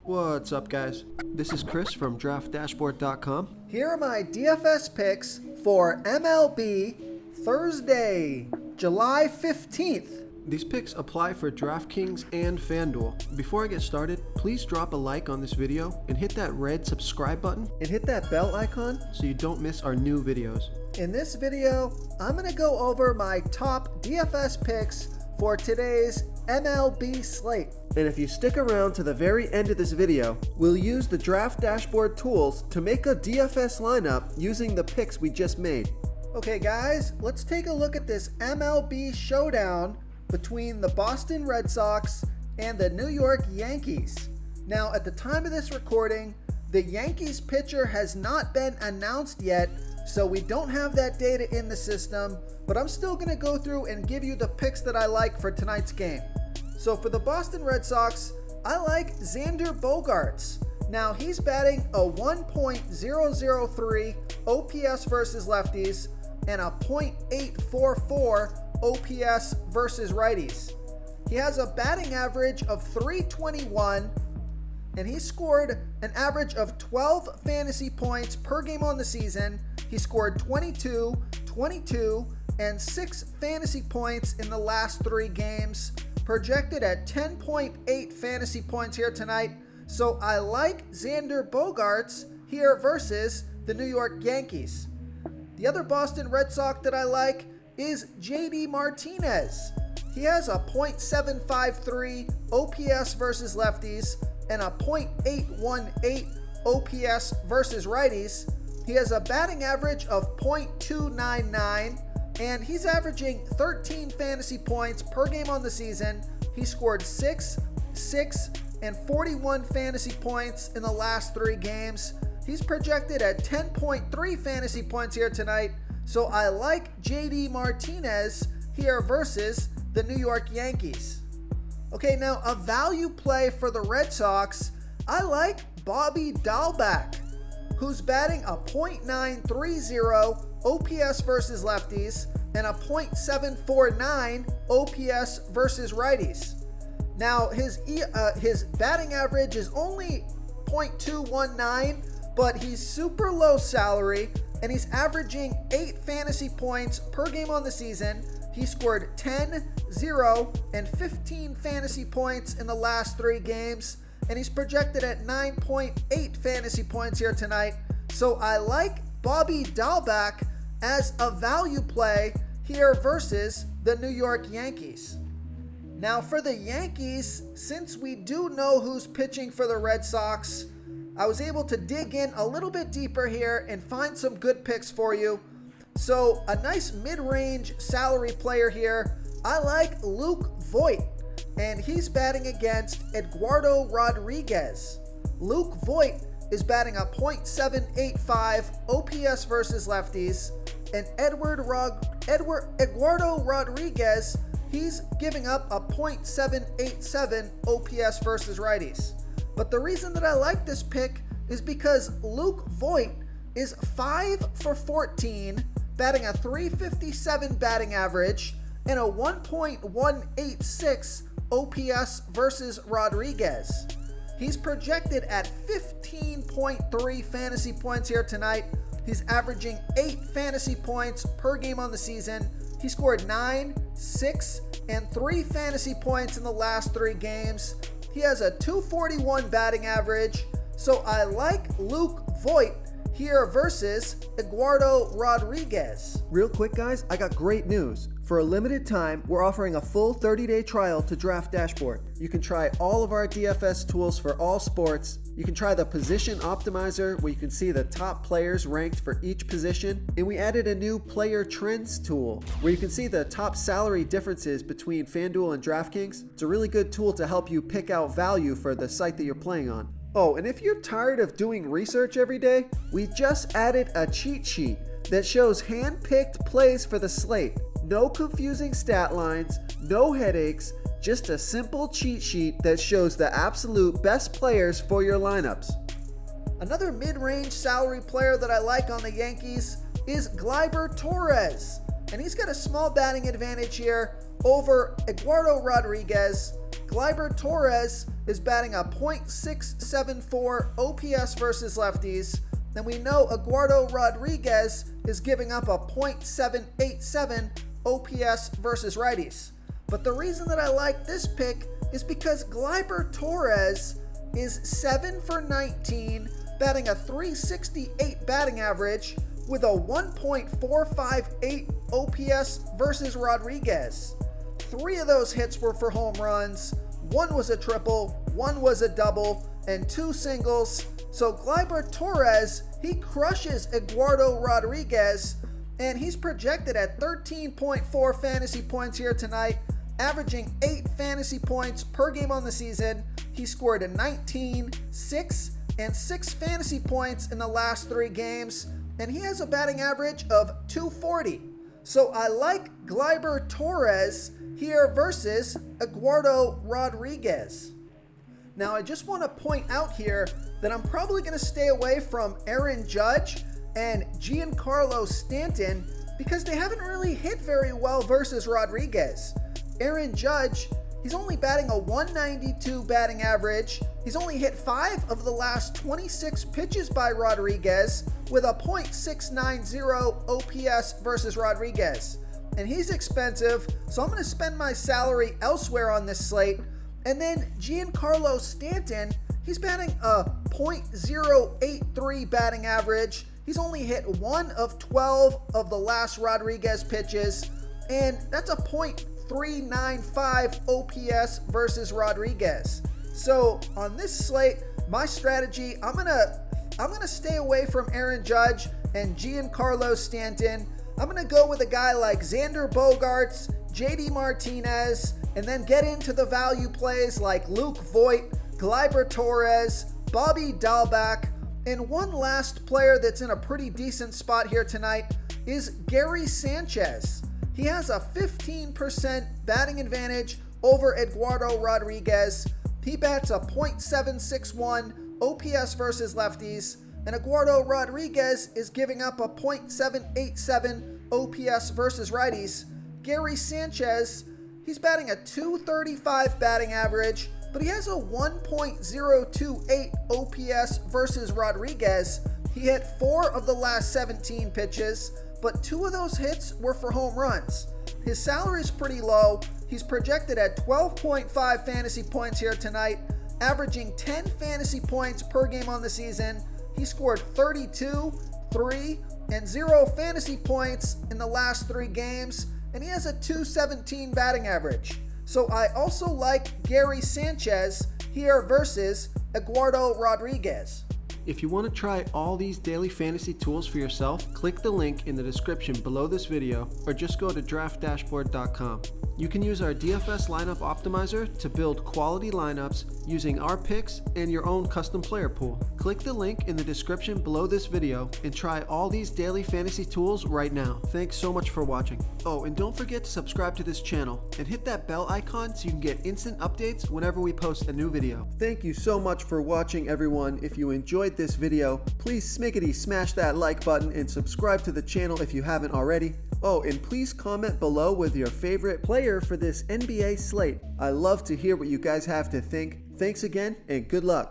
What's up, guys? This is Chris from DraftDashboard.com. Here are my DFS picks for MLB Thursday, July 15th. These picks apply for DraftKings and FanDuel. Before I get started, please drop a like on this video and hit that red subscribe button And hit that bell icon. so you don't miss our new videos. In this video, I'm going to go over my top DFS picks for today's MLB slate. And if you stick around to the very end of this video, we'll use the Draft Dashboard tools to make a DFS lineup using the picks we just made. Okay guys, let's take a look at this MLB showdown between the Boston Red Sox and the New York Yankees. Now, at the time of this recording, the Yankees pitcher has not been announced yet, so we don't have that data in the system, but I'm still going to go through and give you the picks that I like for tonight's game. So for the Boston Red Sox, I like Xander Bogaerts. Now, he's batting a 1.003 OPS versus lefties and a .844 OPS versus righties. He has a batting average of .321, and he scored an average of 12 fantasy points per game on the season. He scored 22, 22, and 6 fantasy points in the last 3 games, projected at 10.8 fantasy points here tonight. So I like Xander Bogaerts here versus the New York Yankees. The other Boston Red Sox that I like is JD Martinez. He has a .753 OPS versus lefties and a .818 OPS versus righties. He has a batting average of .299, and he's averaging 13 fantasy points per game on the season. He scored 6, and 41 fantasy points in the last 3 games. He's projected at 10.3 fantasy points here tonight. So I like JD Martinez here versus the New York Yankees. Okay, now a value play for the Red Sox. I like Bobby Dalbec, who's batting a .930 OPS versus lefties and a .749 OPS versus righties. Now, his batting average is only .219, but he's super low salary, and he's averaging 8 fantasy points per game on the season. He scored 10, 0, and 15 fantasy points in the last 3 games, and he's projected at 9.8 fantasy points here tonight. So I like Bobby Dalbec as a value play here versus the New York Yankees. Now for the Yankees, since we do know who's pitching for the Red Sox, I was able to dig in a little bit deeper here and find some good picks for you. So a nice mid-range salary player here, I like Luke Voit, and he's batting against Eduardo Rodriguez. Luke Voit is batting a .785 OPS versus lefties, and Eduardo Rodriguez, he's giving up a .787 OPS versus righties. But the reason that I like this pick is because Luke Voit is 5 for 14, batting a .357 batting average and a 1.186 OPS versus Rodriguez. He's projected at 15.3 fantasy points here tonight. He's averaging 8 fantasy points per game on the season. He scored 9, 6, and 3 fantasy points in the last 3 games. He has a .241 batting average. So I like Luke Voit here versus Eduardo Rodriguez. Real quick, guys, I got great news. For a limited time, we're offering a full 30-day trial to Draft Dashboard. You can try all of our DFS tools for all sports. You can try the Position Optimizer, where you can see the top players ranked for each position. And we added a new Player Trends tool, where you can see the top salary differences between FanDuel and DraftKings. It's a really good tool to help you pick out value for the site that you're playing on. Oh, and if you're tired of doing research every day, we just added a cheat sheet that shows hand-picked plays for the slate. No confusing stat lines, no headaches, just a simple cheat sheet that shows the absolute best players for your lineups. Another mid-range salary player that I like on the Yankees is Gliber Torres, and he's got a small batting advantage here over Eduardo Rodriguez. Gliber Torres is batting a .674 OPS versus lefties, and we know Eduardo Rodriguez is giving up a .787 OPS versus righties. But the reason that I like this pick is because Gliber Torres is 7 for 19, batting a .368 batting average with a 1.458 OPS versus Rodriguez. 3 of those hits were for home runs, 1 was a triple, 1 was a double, and 2 singles. So Gliber Torres, he crushes Eduardo Rodriguez, and he's projected at 13.4 fantasy points here tonight, averaging 8 fantasy points per game on the season. He scored a 19, 6, and 6 fantasy points in the last 3 games, and he has a batting average of .240. So I like Gliber Torres here versus Eduardo Rodriguez. Now I just want to point out here that I'm probably going to stay away from Aaron Judge and Giancarlo Stanton because they haven't really hit very well versus Rodriguez. Aaron Judge, he's only batting a .192 batting average. He's only hit 5 of the last 26 pitches by Rodriguez with a .690 OPS versus Rodriguez. And he's expensive, so I'm going to spend my salary elsewhere on this slate. And then Giancarlo Stanton, he's batting a .083 batting average. He's only hit 1 of 12 of the last Rodriguez pitches, and that's a .395 OPS versus Rodriguez. So on this slate, my strategy, I'm gonna stay away from Aaron Judge and Giancarlo Stanton. I'm gonna go with a guy like Xander Bogaerts, JD Martinez, and then get into the value plays like Luke Voit, Gliber Torres, Bobby Dahlback, and one last player that's in a pretty decent spot here tonight is Gary Sanchez. He has a 15% batting advantage over Eduardo Rodriguez. He bats a .761 OPS versus lefties, and Eduardo Rodriguez is giving up a .787 OPS versus righties. Gary Sanchez, he's batting a .235 batting average, but he has a 1.028 OPS versus Rodriguez. He hit 4 of the last 17 pitches, but 2 of those hits were for home runs. His salary is pretty low. He's projected at 12.5 fantasy points here tonight, averaging 10 fantasy points per game on the season. He scored 32, 3, and 0 fantasy points in the last 3 games, and he has a .217 batting average. So I also like Gary Sanchez here versus Eduardo Rodriguez. If you want to try all these daily fantasy tools for yourself, click the link in the description below this video or just go to draftdashboard.com. You can use our DFS lineup optimizer to build quality lineups using our picks and your own custom player pool. Click the link in the description below this video and try all these daily fantasy tools right now. Thanks so much for watching. Oh, and don't forget to subscribe to this channel and hit that bell icon so you can get instant updates whenever we post a new video. Thank you so much for watching, everyone. If you enjoyed this video, please smiggity smash that like button and subscribe to the channel if you haven't already. Oh, and please comment below with your favorite player for this NBA slate. I love to hear what you guys have to think. Thanks again, and good luck.